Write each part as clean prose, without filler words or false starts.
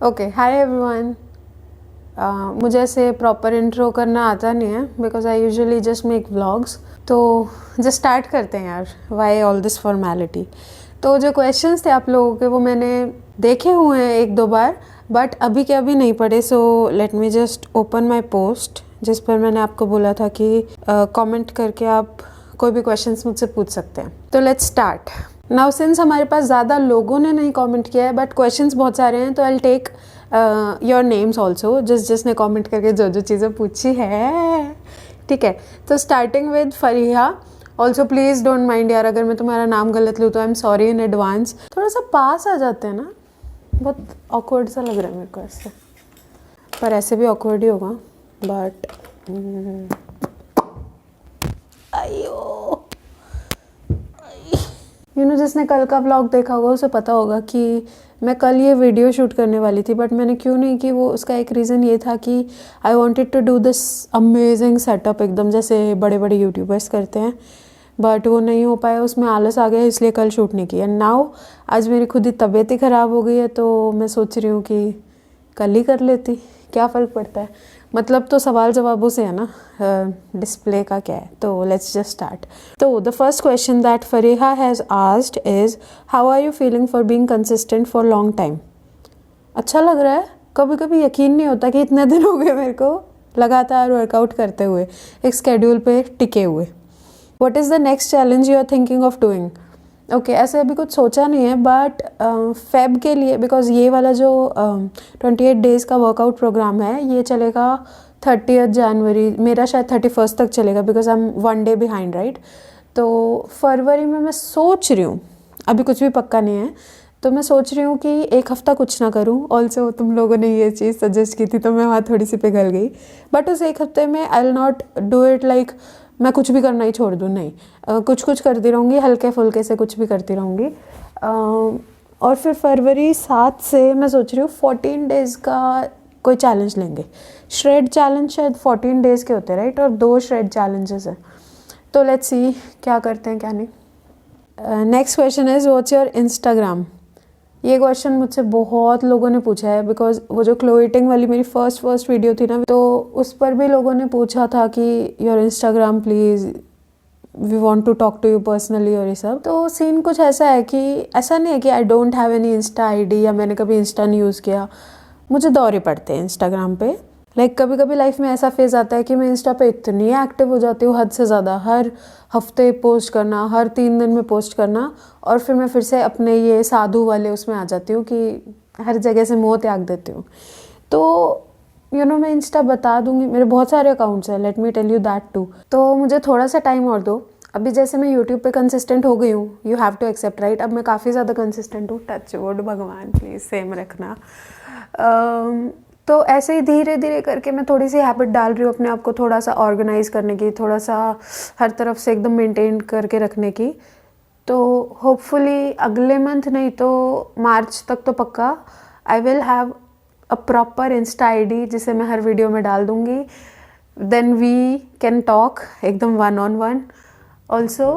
Okay, hi everyone. मुझे ऐसे proper intro करना आता नहीं है because I usually just make vlogs. तो जस्ट स्टार्ट करते हैं यार, वाई ऑल दिस फॉर्मेलिटी। तो जो क्वेश्चंस थे आप लोगों के वो मैंने देखे हुए हैं एक दो बार, बट अभी के अभी नहीं पढ़े। So let me just open my post जिस पर मैंने आपको बोला था कि कमेंट करके आप कोई भी क्वेश्चंस मुझसे पूछ सकते हैं। तो लेट्स स्टार्ट नाउ। सिंस हमारे पास ज़्यादा लोगों ने नहीं कमेंट किया है बट क्वेश्चंस बहुत सारे हैं, तो I will take your names also, जिसने कमेंट करके जो जो चीज़ें पूछी है। ठीक है, तो starting with Fariha. Also please don't mind यार, अगर मैं तुम्हारा नाम गलत लूँ तो I am sorry in advance. थोड़ा सा पास आ जाते हैं ना, बहुत ऑकवर्ड सा लग रहा है मेरे को ऐसे, पर ऐसे भी ऑकवर्ड ही होगा। बट जिसने कल का व्लॉग देखा होगा उसे पता होगा कि मैं कल ये वीडियो शूट करने वाली थी, बट मैंने क्यों नहीं की। वो उसका एक रीज़न ये था कि I wanted to do this amazing setup, एकदम जैसे बड़े बड़े यूट्यूबर्स करते हैं, बट वो नहीं हो पाया, उसमें आलस आ गया, इसलिए कल शूट नहीं किया। नाउ आज मेरी खुद ही तबीयत ही ख़राब हो गई है, तो मैं सोच रही हूँ कि कल ही कर लेती, क्या फ़र्क पड़ता है। मतलब तो सवाल जवाबों से है ना, डिस्प्ले का क्या है। तो लेट्स जस्ट स्टार्ट। तो the first question that Fariha has asked is how are you feeling for being consistent for long time. अच्छा लग रहा है, कभी कभी यकीन नहीं होता कि इतने दिन हो गए मेरे को लगातार वर्कआउट करते हुए, एक स्केड्यूल पे टिके हुए। What is the next challenge you are thinking of doing. Okay, ऐसे अभी कुछ सोचा नहीं है, बट फेब के लिए, बिकॉज ये वाला जो 28 डेज़ का वर्कआउट प्रोग्राम है ये चलेगा 30 जनवरी, मेरा शायद 31 तक चलेगा, because I am 1 day behind, right. तो फरवरी में मैं सोच रही हूँ, अभी कुछ भी पक्का नहीं है, तो मैं सोच रही हूँ कि एक हफ़्ता कुछ ना करूँ। ऑल्सो तुम लोगों ने ये चीज़ सजेस्ट की थी तो मैं वहाँ थोड़ी सी पिघल गई, बट उस एक हफ्ते में I will not do it like मैं कुछ भी करना ही छोड़ दूँ, नहीं। कुछ कुछ करती रहूँगी, हल्के फुल्के से कुछ भी करती रहूँगी। और फिर फरवरी 7 से मैं सोच रही हूँ 14 डेज़ का कोई चैलेंज लेंगे। श्रेड चैलेंज शायद 14 डेज़ के होते हैं, राइट, और 2 श्रेड चैलेंजेस हैं। तो लेट्स सी क्या करते हैं क्या नहीं। Next question is what's your Instagram. ये क्वेश्चन मुझसे बहुत लोगों ने पूछा है, बिकॉज वो जो क्लो ईटिंग वाली मेरी फर्स्ट वीडियो थी ना, तो उस पर भी लोगों ने पूछा था कि your Instagram please, we want to talk to you personally और ये सब। तो सीन कुछ ऐसा है कि ऐसा नहीं है कि I don't have any Insta ID या मैंने कभी इंस्टा नहीं यूज़ किया। मुझे दौरे पड़ते हैं इंस्टाग्राम पे। लाइक कभी कभी लाइफ में ऐसा फेज़ आता है कि मैं इंस्टा पे इतनी एक्टिव हो जाती हूँ हद से ज़्यादा, हर हफ्ते पोस्ट करना, हर 3 दिन में पोस्ट करना, और फिर मैं फिर से अपने ये साधु वाले उसमें आ जाती हूँ कि हर जगह से मोह त्याग देती हूँ। तो मैं इंस्टा बता दूंगी, मेरे बहुत सारे अकाउंट्स हैं, let me tell you that too. तो मुझे थोड़ा सा टाइम और दो। अभी जैसे मैं यूट्यूब पे कंसिस्टेंट हो गई हूँ, you have to accept, right. अब मैं काफ़ी ज़्यादा कंसिस्टेंट हूँ, टच वुड, भगवान प्लीज़ सेम रखना। तो ऐसे ही धीरे धीरे करके मैं थोड़ी सी हैबिट डाल रही हूँ अपने आप को थोड़ा सा ऑर्गेनाइज करने की, थोड़ा सा हर तरफ से एकदम मेंटेन करके रखने की। तो होपफुली अगले मंथ नहीं तो मार्च तक तो पक्का I will have a proper Insta ID जिसे मैं हर वीडियो में डाल दूँगी। देन वी कैन टॉक एकदम 1-on-1 ऑल्सो।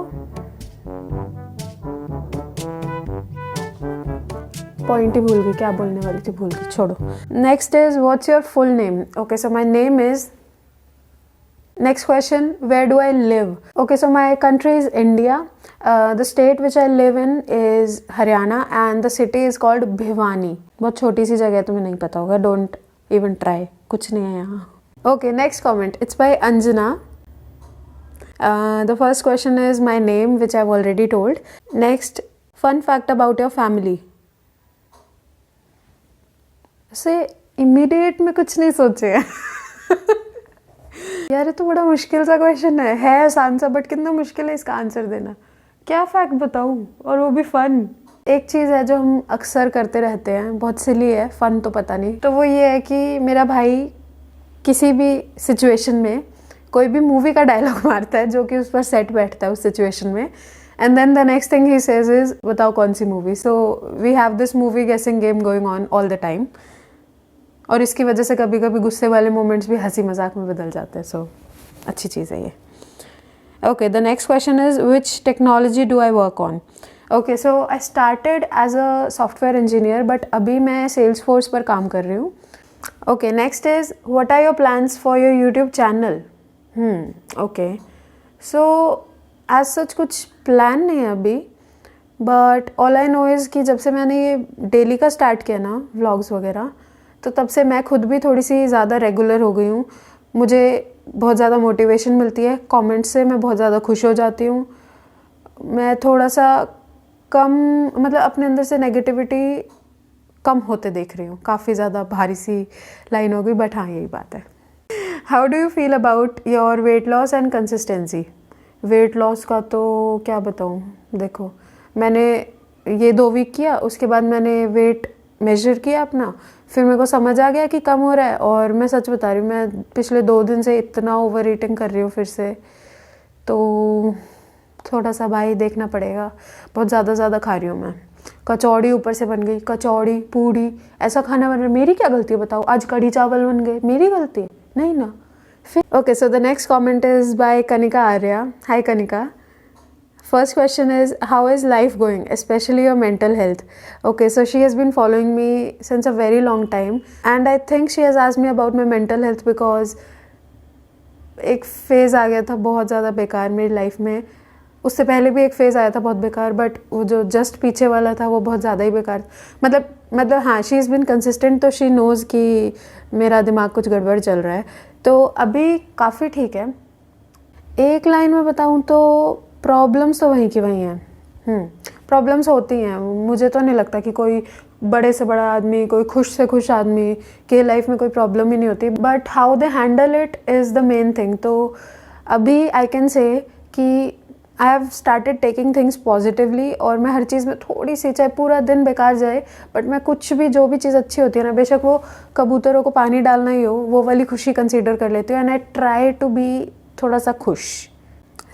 पॉइंट ही भूल गई, क्या बोलने वाली थी भूल गई, छोड़ो। Next is what's your full name. Okay, so my name is, next question, where do I live? Okay, so my country is India. The state which I live in is Haryana and the city is called Bhiwani. बहुत छोटी सी जगह है, तुम्हें नहीं पता होगा, don't even try, कुछ नहीं है यहाँ। Okay, next comment, it's by Anjana. The first question is my name, which I've already told. Next, fun fact about your family. से इमीडिएट में कुछ नहीं सोचे यार, ये तो बड़ा मुश्किल सा क्वेश्चन है आसान सा, बट कितना मुश्किल है इसका आंसर देना। क्या फैक्ट बताऊँ, और वो भी फन। एक चीज़ है जो हम अक्सर करते रहते हैं, बहुत सिली है, फन तो पता नहीं, तो वो ये है कि मेरा भाई किसी भी सिचुएशन में कोई भी मूवी का डायलॉग मारता है जो कि उस पर सेट बैठता है उस सिचुएशन में, and then the next thing he says is बताओ कौन सी movie. So we have this movie guessing game going on all the time, और इसकी वजह से कभी कभी गुस्से वाले मोमेंट्स भी हंसी मजाक में बदल जाते हैं। सो अच्छी चीज़ है ये। Okay, the next question is which technology do I work on. Okay, so I started as a software engineer, but अभी मैं सेल्स फोर्स पर काम कर रही हूँ. Okay, next is what are your plans for your YouTube channel? Okay, so as such कुछ plan नहीं है अभी, but all I know is कि जब से मैंने ये डेली का स्टार्ट किया ना व्लॉग्स वगैरह, तो तब से मैं खुद भी थोड़ी सी ज़्यादा रेगुलर हो गई हूँ. मुझे बहुत ज़्यादा मोटिवेशन मिलती है कमेंट्स से, मैं बहुत ज़्यादा खुश हो जाती हूँ. मैं थोड़ा सा कम, मतलब अपने अंदर से नेगेटिविटी कम होते देख रही हूँ. काफ़ी ज़्यादा भारी सी लाइन हो गई, बट हाँ यही बात है. How do you feel about your weight loss and consistency? Weight loss का तो क्या बताऊँ. देखो, मैंने ये 2 वीक किया, उसके बाद मैंने वेट मेजर किया अपना, फिर मेरे को समझ आ गया कि कम हो रहा है. और मैं सच बता रही हूँ, मैं पिछले 2 दिन से इतना ओवर ईटिंग कर रही हूँ फिर से. तो थोड़ा सा भाई देखना पड़ेगा. बहुत ज़्यादा खा रही हूँ मैं. कचौड़ी ऊपर से बन गई, कचौड़ी पूड़ी ऐसा खाना बन रहा है. मेरी क्या गलती है बताओ? आज कढ़ी चावल बन गए, मेरी गलती है? नहीं ना. फिर okay, so the next comment is bye Kanika Arya. Hi Kanika. First question is, how is life going, especially your mental health? Okay, so she has been following me since a very long time, and I think she has asked me about my mental health because एक phase आ गया था बहुत ज़्यादा बेकार मेरी life में. उससे पहले भी एक फ़ेज़ आया था बहुत बेकार, बट वो जो जस्ट पीछे वाला था वो बहुत ज़्यादा ही बेकार. मतलब हाँ, शी इज़ बिन कंसिस्टेंट, तो शी नोज़ कि मेरा दिमाग कुछ गड़बड़ चल रहा है. तो अभी काफ़ी ठीक है. एक लाइन में बताऊँ तो प्रॉब्लम्स तो वहीं की वहीं हैं. प्रॉब्लम्स होती हैं. मुझे तो नहीं लगता कि कोई बड़े से बड़ा आदमी, कोई खुश से खुश आदमी के लाइफ में कोई प्रॉब्लम ही नहीं होती, but how they handle it is the main thing. तो अभी आई कैन से कि I have started taking things positively, और मैं हर चीज़ में थोड़ी सी, चाहे पूरा दिन बेकार जाए, बट मैं कुछ भी, जो भी चीज़ अच्छी होती है ना, बेशक वो कबूतरों को पानी डालना ही हो, वो वाली खुशी कंसीडर कर लेती हूँ. And I try to be थोड़ा सा खुश.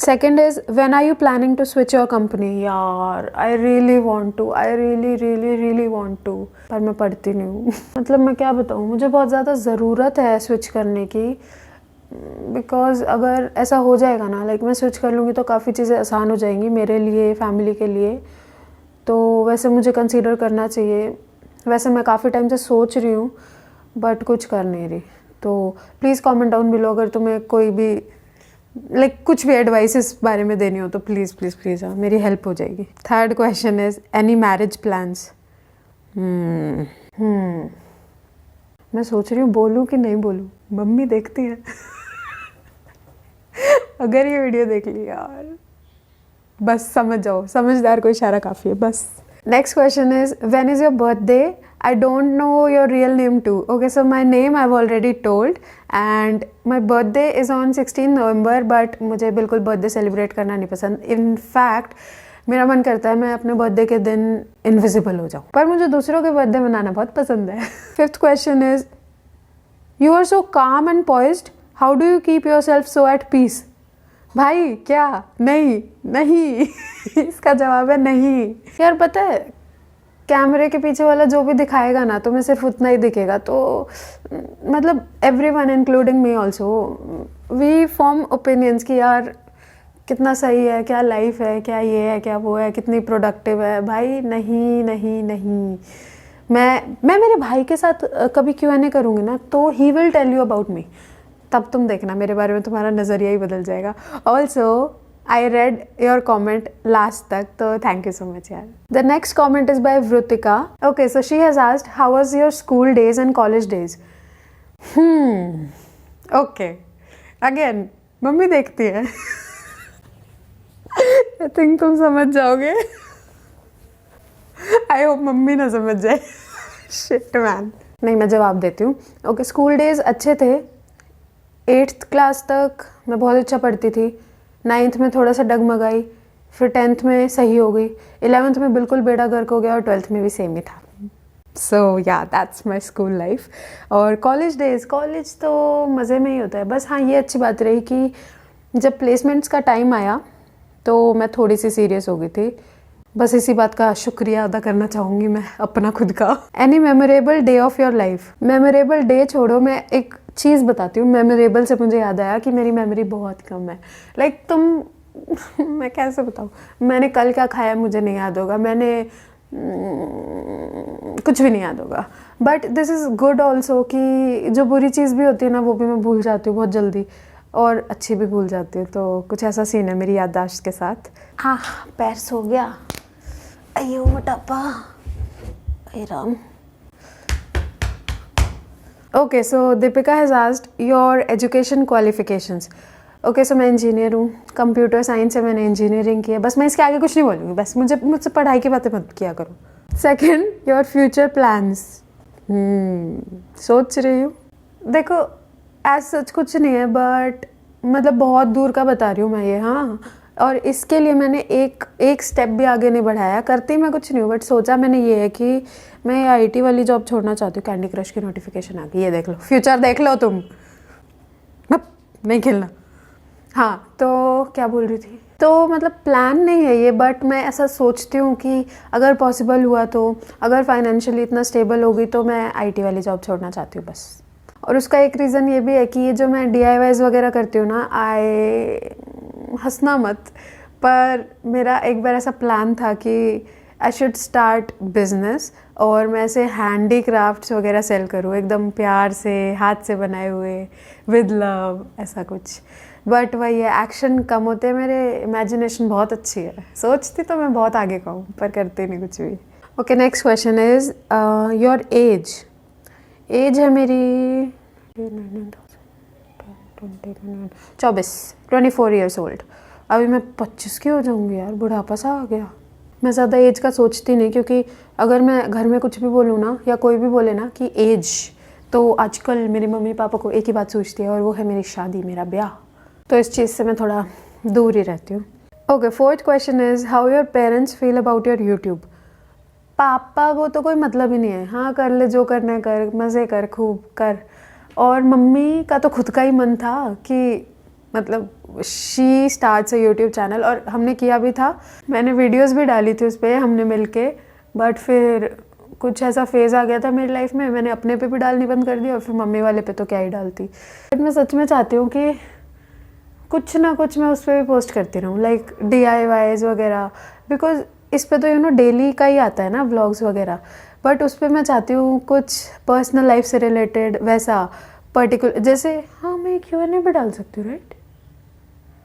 Second is, when are you planning to switch your company? यार I really want to, I really want to, पर मैं पढ़ती नहीं हूँ. मतलब मैं क्या बताऊँ, मुझे बहुत ज़्यादा ज़रूरत है स्विच करने की, बिकॉज अगर ऐसा हो जाएगा ना, लाइक मैं स्विच कर लूँगी तो काफ़ी चीज़ें आसान हो जाएंगी मेरे लिए, फैमिली के लिए. तो वैसे मुझे कंसीडर करना चाहिए. वैसे मैं काफ़ी टाइम से सोच रही हूँ, बट कुछ कर नहीं रही. तो प्लीज़ कमेंट डाउन बिलो अगर तुम्हें कोई भी कुछ भी एडवाइस इस बारे में देनी हो तो प्लीज़ हाँ, मेरी हेल्प हो जाएगी. Third question is, any marriage plans? मैं सोच रही हूँ बोलूँ कि नहीं बोलूँ. मम्मी देखती है. अगर ये वीडियो देख ली यार, बस समझ जाओ, समझदार को इशारा काफ़ी है बस. Next question is, when is your birthday? I don't know your real name too. Okay, so my name I've already told, and my birthday is on 16 November, but मुझे बिल्कुल birthday celebrate करना नहीं पसंद. In fact, मेरा मन करता है मैं अपने बर्थडे के दिन इनविजिबल हो जाऊँ, पर मुझे दूसरों के बर्थडे मनाना बहुत पसंद है. Fifth question is, you are so calm and poised. How do you keep yourself so at peace? भाई क्या? नहीं. इसका जवाब है नहीं. यार पता है, कैमरे के पीछे वाला जो भी दिखाएगा ना, तुम्हें सिर्फ उतना ही दिखेगा. तो मतलब everyone including me also, we form opinions कि यार कितना सही है, क्या लाइफ है, क्या ये है, क्या वो है, कितनी प्रोडक्टिव है. भाई नहीं. मैं मेरे भाई के साथ कभी Q&A करूँगी ना, तो ही will tell you about me. तब तुम देखना मेरे बारे में तुम्हारा नज़रिया ही बदल जाएगा. Also I read your comment last तक, तो थैंक यू सो मच यार. The next comment is by Vritika. Okay, so she has asked, how was your school days and college days? Okay, again mummy देखती है. I think तुम समझ जाओगे. I hope mummy ना समझ जाए. Shit man. नहीं, मैं जवाब देती हूँ. ओके, स्कूल डेज अच्छे थे. 8th क्लास तक मैं बहुत अच्छा पढ़ती थी. 9th में थोड़ा सा डगमगाई, फिर 10th में सही हो गई. 11th में बिल्कुल बेड़ा गर्क हो गया, और 12th में भी सेम ही था. सो या दैट्स माई स्कूल लाइफ. और कॉलेज डेज, कॉलेज तो मज़े में ही होता है. बस हाँ, ये अच्छी बात रही कि जब प्लेसमेंट्स का टाइम आया तो मैं थोड़ी सी सीरियस हो गई थी. बस इसी बात का शुक्रिया अदा करना चाहूँगी मैं अपना खुद का. Any memorable day of your life? Memorable day छोड़ो, मैं एक चीज़ बताती हूँ. मेमोरेबल से मुझे याद आया कि मेरी मेमोरी बहुत कम है. लाइक तुम मैं कैसे बताऊँ, मैंने कल क्या खाया मुझे नहीं याद होगा, मैंने कुछ भी नहीं याद होगा। But this is good also कि जो बुरी चीज़ भी होती है ना वो भी मैं भूल जाती हूँ बहुत जल्दी, और अच्छी भी भूल जाती हूँ। तो कुछ ऐसा सीन है मेरी याददाश्त के साथ। हाँ, पैर सो गया, अयो मोटापा, अरे Ram. Okay, so Deepika has asked your education qualifications. Okay, so मैं इंजीनियर हूँ, कंप्यूटर साइंस से मैंने इंजीनियरिंग की है। बस मैं इसके आगे कुछ नहीं बोलूँगी, बस मुझसे पढ़ाई की बातें मत किया करो। Second, your future plans. सोच रही हूँ, देखो एज सच कुछ नहीं है, बट मतलब बहुत दूर का बता रही हूँ मैं ये। हाँ, और इसके लिए मैंने एक स्टेप भी आगे नहीं बढ़ाया, करती मैं कुछ नहीं हूँ, बट सोचा मैंने ये है कि मैं आईटी वाली जॉब छोड़ना चाहती हूँ। कैंडी क्रश की नोटिफिकेशन आ गई, ये देख लो, फ्यूचर देख लो तुम, नहीं खेलना। हाँ, तो क्या बोल रही थी, तो मतलब प्लान नहीं है ये, बट मैं ऐसा सोचती हूँ कि अगर पॉसिबल हुआ तो, अगर फाइनेंशियली इतना स्टेबल होगी तो मैं आईटी वाली जॉब छोड़ना चाहती हूँ बस। और उसका एक रीज़न ये भी है कि ये जो मैं DIYs वगैरह करती हूँ ना, हंसना मत, पर मेरा एक बार ऐसा प्लान था कि आई शुड स्टार्ट बिजनेस और मैं ऐसे हैंडी क्राफ्ट्स वगैरह सेल करूँ, एकदम प्यार से हाथ से बनाए हुए, विद लव, ऐसा कुछ। बट वही है, एक्शन कम होते हैं मेरे, इमेजिनेशन बहुत अच्छी है, सोचती तो मैं बहुत आगे का हूँ पर करती नहीं कुछ भी। Okay, next question is your age. Age है मेरी 24 ईयर्स ओल्ड। अभी मैं 25 की हो जाऊँगी यार, बुढ़ापा सा आ गया। मैं ज़्यादा एज का सोचती नहीं, क्योंकि अगर मैं घर में कुछ भी बोलूँ ना, या कोई भी बोले ना कि एज, तो आजकल मेरे मम्मी पापा को एक ही बात सोचती है, और वो है मेरी शादी, मेरा ब्याह। तो इस चीज़ से मैं थोड़ा दूर ही रहती हूँ। Okay, fourth question is how your parents feel about your YouTube. पापा को तो कोई मतलब ही नहीं है, हाँ कर ले जो करना है कर, मज़े कर, खूब कर। और मम्मी का तो खुद का ही मन था कि मतलब she starts a YouTube channel, और हमने किया भी था, मैंने वीडियोस भी डाली थी उस पर हमने मिलके। बट फिर कुछ ऐसा फेज़ आ गया था मेरी लाइफ में, मैंने अपने पे भी डालनी बंद कर दी, और फिर मम्मी वाले पे तो क्या ही डालती। बट मैं सच में चाहती हूँ कि कुछ ना कुछ मैं उस पर भी पोस्ट करती रहूँ, लाइक DIYs वगैरह, बिकॉज इस पे तो डेली का ही आता है ना व्लॉग्स वगैरह। बट उस पर मैं चाहती हूँ कुछ पर्सनल लाइफ से रिलेटेड वैसा पर्टिकुलर, जैसे हाँ मैं Q&A भी डाल सकती हूँ, राइट,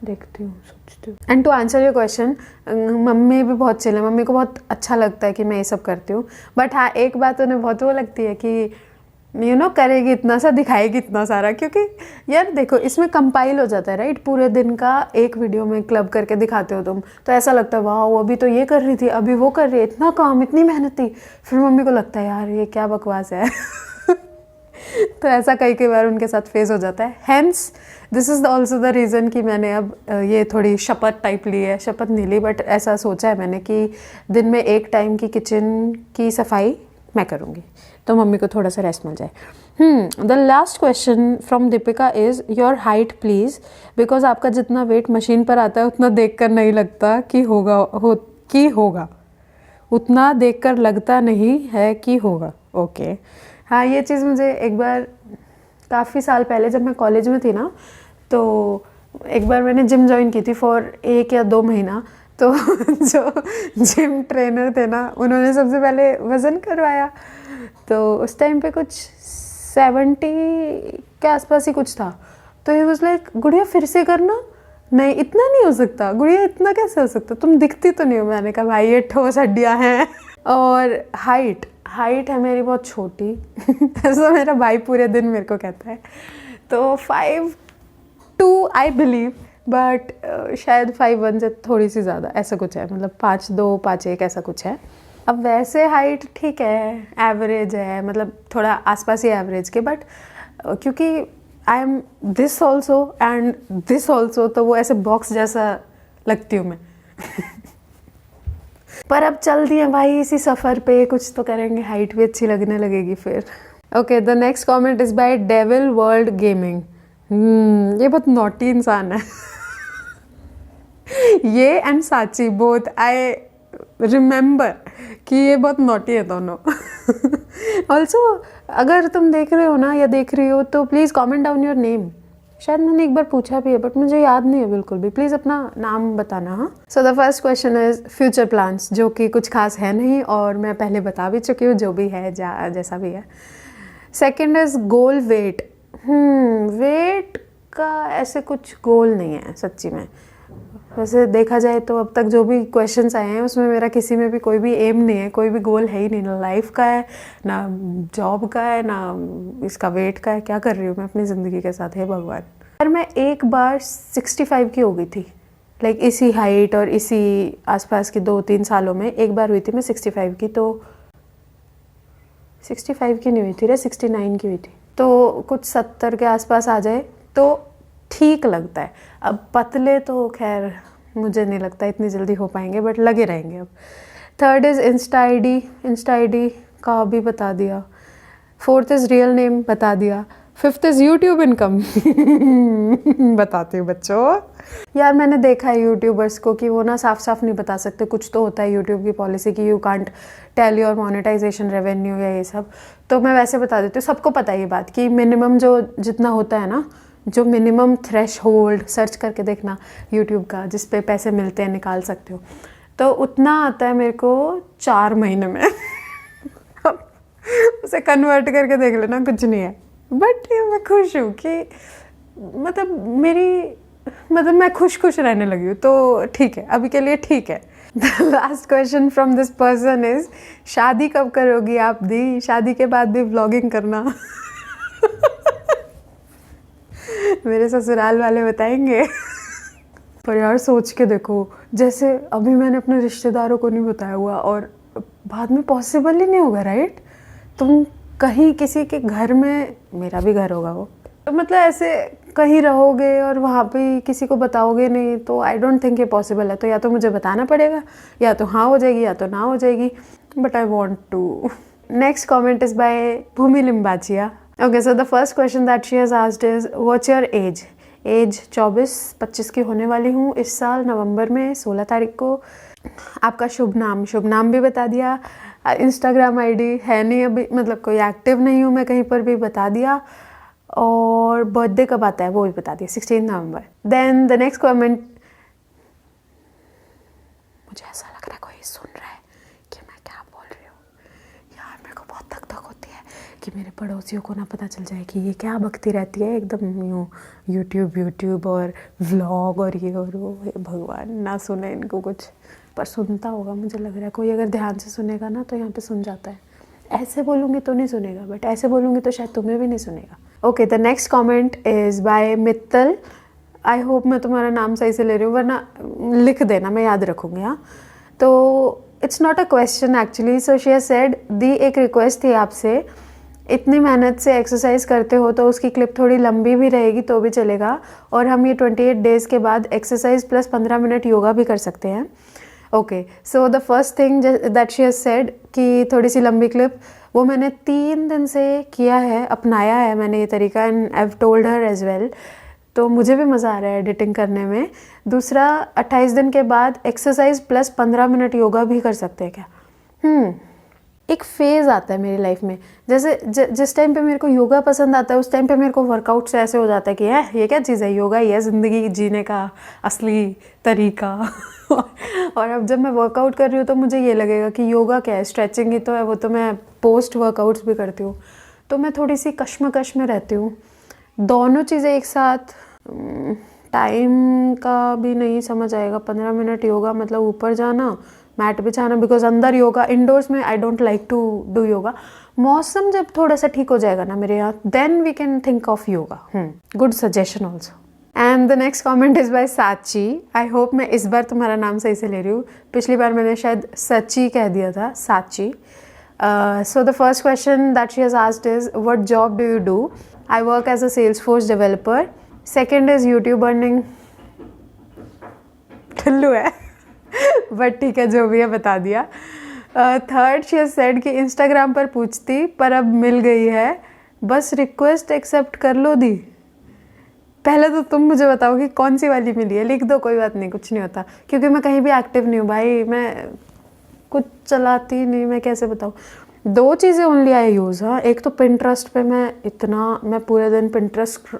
देखती हूँ, सोचती हूँ। And to answer your question, mummy भी बहुत चिल है, मम्मी को बहुत अच्छा लगता है कि मैं ये सब करती हूँ। बट हाँ, एक बात उन्हें बहुत वो लगती है कि करेगी इतना सा, दिखाएगी इतना सारा, क्योंकि यार देखो इसमें कंपाइल हो जाता है, राइट, पूरे दिन का एक वीडियो में क्लब करके दिखाते हो तुम, तो ऐसा लगता है वाह अभी तो ये कर रही थी, अभी वो कर रही है, इतना काम, इतनी मेहनती। फिर मम्मी को लगता है यार ये क्या बकवास है। तो ऐसा कई बार उनके साथ फेस हो जाता है। Hence this is also the reason कि मैंने अब ये थोड़ी शपथ टाइप ली है, शपथ नहीं ली, बट ऐसा सोचा है मैंने कि दिन में एक टाइम की किचन की सफाई मैं करूँगी, तो मम्मी को थोड़ा सा रेस्ट मिल जाए। The last question from Deepika is your height please, because आपका जितना वेट मशीन पर आता है उतना देखकर नहीं लगता कि होगा, उतना देखकर लगता नहीं है कि होगा। ओके, हाँ, ये चीज़ मुझे एक बार काफ़ी साल पहले जब मैं कॉलेज में थी ना, तो एक बार मैंने जिम ज्वाइन की थी फॉर 1 या 2 महीना। तो जो जिम ट्रेनर थे ना, उन्होंने सबसे पहले वज़न करवाया, तो उस टाइम पे कुछ 70 के आसपास ही कुछ था। तो ही वाज लाइक गुड़िया फिर से करना, नहीं इतना नहीं हो सकता गुड़िया, इतना कैसे हो सकता, तुम दिखती तो नहीं हो। मैंने कहा भाई ये ठोस हड्डियाँ हैं। और हाइट है मेरी बहुत छोटी। ऐसा मेरा भाई पूरे दिन मेरे को कहता है, तो 5'2" आई बिलीव, बट शायद 5'1" से थोड़ी सी ज़्यादा, ऐसा कुछ है, मतलब 5'2", 5'1" ऐसा कुछ है। अब वैसे हाइट ठीक है, एवरेज है, मतलब थोड़ा आसपास ही एवरेज के, बट क्योंकि I am this also and this also, तो वो ऐसे बॉक्स जैसा लगती हूँ मैं। पर अब चल दिए भाई इसी सफ़र पे, कुछ तो करेंगे, हाइट भी अच्छी लगने लगेगी फिर। Okay, the next comment is bye devil world gaming. ये बहुत नॉटी इंसान है। ये एंड साची बोथ, आई रिमेंबर कि ये बहुत नॉटी है दोनों। ऑल्सो अगर तुम देख रहे हो ना या देख रही हो, तो please comment down your name, शायद मैंने एक बार पूछा भी है बट मुझे याद नहीं है बिल्कुल भी। प्लीज़ अपना नाम बताना। हाँ, सो the first question is future plans, जो कि कुछ खास है नहीं और मैं पहले बता भी चुकी हूँ, जो भी है जैसा भी है। Second is goal weight. Weight का ऐसे कुछ गोल नहीं है सच्ची में। वैसे देखा जाए तो अब तक जो भी क्वेश्चंस आए हैं उसमें मेरा किसी में भी कोई भी एम नहीं है, कोई भी गोल है ही नहीं, ना लाइफ का है, ना जॉब का है, ना इसका वेट का है। क्या कर रही हूँ मैं अपनी ज़िंदगी के साथ, हे भगवान। यार मैं एक बार 65 की हो गई थी, लाइक इसी हाइट और इसी आसपास की 2-3 सालों में एक बार हुई थी मैं 65 की। तो 65 की नहीं हुई थी रे, 69 की हुई थी। तो कुछ 70 के आसपास आ जाए तो ठीक लगता है। अब पतले तो खैर मुझे नहीं लगता इतनी जल्दी हो पाएंगे, बट लगे रहेंगे अब। थर्ड इज़ इंस्टा आईडी का भी बता दिया। फोर्थ इज़ रियल नेम बता दिया। फिफ्थ इज़ यूट्यूब इनकम बताती हूँ बच्चों। यार मैंने देखा है यूट्यूबर्स को कि वो ना साफ साफ नहीं बता सकते, कुछ तो होता है यूट्यूब की पॉलिसी कि you can't tell your monetisation revenue या ये सब। तो मैं वैसे बता देती हूँ, सबको पता है ये बात कि मिनिमम जो जितना होता है ना, जो मिनिमम थ्रेश होल्ड, सर्च करके देखना यूट्यूब का, जिस पे पैसे मिलते हैं, निकाल सकते हो, तो उतना आता है मेरे को 4 महीने में उसे कन्वर्ट करके देख लेना, कुछ नहीं है। बट मैं खुश हूँ कि मतलब मैं खुश रहने लगी हूँ, तो ठीक है, अभी के लिए ठीक है। The last question from this person is, शादी कब करोगी आप दी? शादी के बाद भी व्लॉगिंग करना मेरे ससुराल वाले बताएंगे पर यार सोच के देखो, जैसे अभी मैंने अपने रिश्तेदारों को नहीं बताया हुआ और बाद में पॉसिबल ही नहीं होगा, राइट? तुम कहीं किसी के घर में, मेरा भी घर होगा वो, तो मतलब ऐसे कहीं रहोगे और वहाँ पे किसी को बताओगे नहीं, तो आई डोंट थिंक ये पॉसिबल है। तो या तो मुझे बताना पड़ेगा, या तो हाँ हो जाएगी या तो ना हो जाएगी, but I want to. Next comment is by Bhumi Limbachiya. Okay, so the first question that she has asked is what's your age? Age 24-25 की होने वाली हूँ इस साल नवंबर में 16 तारीख को। आपका शुभ नाम भी बता दिया। इंस्टाग्राम आईडी है नहीं अभी, मतलब कोई एक्टिव नहीं हूँ मैं कहीं पर भी, बता दिया। और बर्थडे कब आता है वो भी बता दिया, 16 नवंबर। देन द नेक्स्ट कमेंट, मुझे ऐसा लग रहा है कोई सुन रहा है कि मैं क्या बोल रही हूँ। यार मेरे को बहुत धक होती है कि मेरे पड़ोसियों को ना पता चल जाए कि ये क्या बकती रहती है एकदम यूँ यूट्यूब और व्लॉग और ये और वो। भगवान ना सुने इनको कुछ, पर सुनता होगा मुझे लग रहा है। कोई अगर ध्यान से सुनेगा ना तो यहाँ पे सुन जाता है। ऐसे बोलूँगी तो नहीं सुनेगा, बट ऐसे बोलूँगी तो शायद तुम्हें भी नहीं सुनेगा। Okay, the next comment is bye Mittal. I hope मैं तुम्हारा नाम सही से ले रही हूँ, वरना लिख देना, मैं याद रखूँगी। हाँ, तो it's not a question actually. So she has said, दी एक रिक्वेस्ट थी आपसे, इतनी मेहनत से एक्सरसाइज करते हो तो उसकी क्लिप थोड़ी लंबी भी रहेगी तो भी चलेगा, और हम ये 28 डेज़ के बाद एक्सरसाइज प्लस 15 मिनट योगा भी कर सकते हैं। Okay, so the first thing that she has said कि थोड़ी सी लंबी क्लिप, वो मैंने 3 दिन से किया है, अपनाया है मैंने ये तरीका, and I have told her as well. तो मुझे भी मज़ा आ रहा है एडिटिंग करने में। दूसरा, 28 दिन के बाद एक्सरसाइज प्लस 15 मिनट योगा भी कर सकते हैं क्या? एक फेज़ आता है मेरी लाइफ में, जैसे जिस टाइम पे मेरे को योगा पसंद आता है उस टाइम पे मेरे को वर्कआउट से ऐसे हो जाता है कि ये क्या चीज़ है, योगा ही है ज़िंदगी जीने का असली तरीका और अब जब मैं वर्कआउट कर रही हूँ तो मुझे ये लगेगा कि योगा क्या है, स्ट्रेचिंग ही तो है, वो तो मैं पोस्ट वर्कआउट्स भी करती हूँ। तो मैं थोड़ी सी कश्मकश में रहती हूँ। दोनों चीज़ें एक साथ, टाइम का भी नहीं समझ आएगा। 15 मिनट योगा मतलब ऊपर जाना, मैट बिछाना, बिकॉज अंदर योगा, इंडोर्स में I don't like to do yoga. मौसम जब थोड़ा सा ठीक हो जाएगा ना मेरे यहाँ, then we can think of yoga. Good suggestion also. And the next comment is by Sachi. I hope मैं इस बार तुम्हारा नाम सही से ले रही हूँ, पिछली बार मैंने शायद सची कह दिया था, Sachi. So the first question that she has asked is what job do you do? I work as a Salesforce developer. Second is YouTube earning, ठुल्लू है बट ठीक है, जो भी है बता दिया। थर्ड, शी हैज सेड कि इंस्टाग्राम पर पूछती पर अब मिल गई है, बस रिक्वेस्ट एक्सेप्ट कर लो दी। पहले तो तुम मुझे बताओ कि कौन सी वाली मिली है, लिख दो, कोई बात नहीं, कुछ नहीं होता, क्योंकि मैं कहीं भी एक्टिव नहीं हूँ भाई, मैं कुछ चलाती नहीं, मैं कैसे बताऊँ। 2 चीज़ें ओनली आई यूज़। हाँ, एक तो पिंटरेस्ट पे मैं पूरे दिन पिंटरेस्ट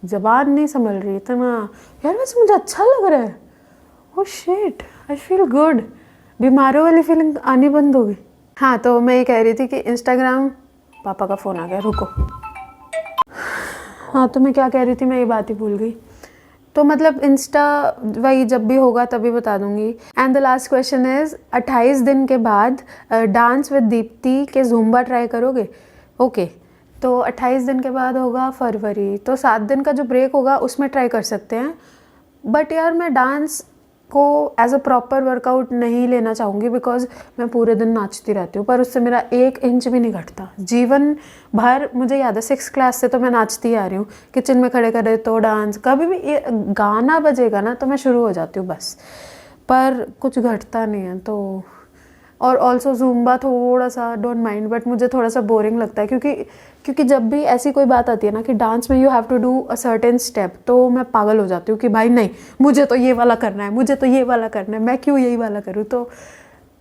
ज़बान नहीं संभल रही इतना। यार वैसे मुझे अच्छा लग रहा है। Oh shit, I feel good. बीमारों वाली फीलिंग आनी बंद हो गई। हाँ, तो मैं ये कह रही थी कि इंस्टाग्राम, पापा का फ़ोन आ गया, रुको। हाँ, तो मैं क्या कह रही थी, मैं ये बात ही भूल गई। तो मतलब इंस्टा वही जब भी होगा तभी बता दूंगी। And the last question is 28 दिन के बाद डांस विद दीप्ति के ज़ुम्बा ट्राई करोगे? ओके, तो 28 दिन के बाद होगा फरवरी, तो 7 दिन का जो ब्रेक होगा उसमें ट्राई कर सकते हैं। बट यार मैं डांस को एज अ प्रॉपर वर्कआउट नहीं लेना चाहूँगी, बिकॉज मैं पूरे दिन नाचती रहती हूँ, पर उससे मेरा 1 इंच भी नहीं घटता। जीवन भर मुझे याद है 6th क्लास से तो मैं नाचती ही आ रही हूँ। किचन में खड़े खड़े तो डांस, कभी भी ये गाना बजेगा ना तो मैं शुरू हो जाती हूँ बस, पर कुछ घटता नहीं है। तो और ऑल्सो ज़ुम्बा थोड़ा सा डोंट माइंड, बट मुझे थोड़ा सा बोरिंग लगता है, क्योंकि जब भी ऐसी कोई बात आती है ना कि डांस में you have to do a certain step, तो मैं पागल हो जाती हूँ कि भाई नहीं, मुझे तो ये वाला करना है, मुझे तो ये वाला करना है, मैं क्यों यही वाला करूँ। तो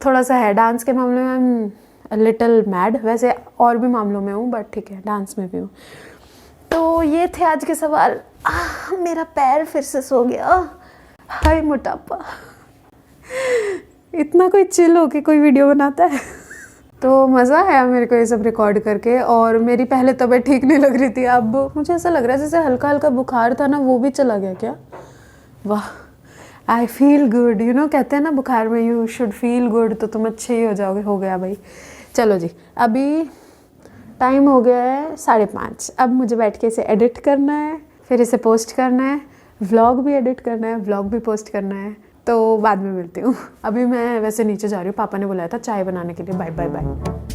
थोड़ा सा है डांस के मामले में लिटिल मैड, वैसे और भी मामलों में हूँ बट ठीक है, डांस में भी हूँ। तो ये थे आज के सवाल। मेरा पैर फिर से सो गया, हाय मोटापा। इतना कोई चिल हो के कोई वीडियो बनाता है। तो मज़ा आया मेरे को ये सब रिकॉर्ड करके, और मेरी पहले तबीयत ठीक नहीं लग रही थी, अब मुझे ऐसा लग रहा है जैसे हल्का हल्का बुखार था ना वो भी चला गया क्या। वाह, आई फील गुड। यू नो, कहते हैं ना बुखार में यू शुड फील गुड, तो तुम अच्छे ही हो जाओगे। हो गया भाई। चलो जी, अभी टाइम हो गया है 5:30। अब मुझे बैठ के इसे एडिट करना है, फिर इसे पोस्ट करना है, व्लॉग भी एडिट करना है, व्लॉग भी पोस्ट करना है। तो बाद में मिलती हूँ। अभी मैं वैसे नीचे जा रही हूँ, पापा ने बुलाया था चाय बनाने के लिए। Bye bye bye.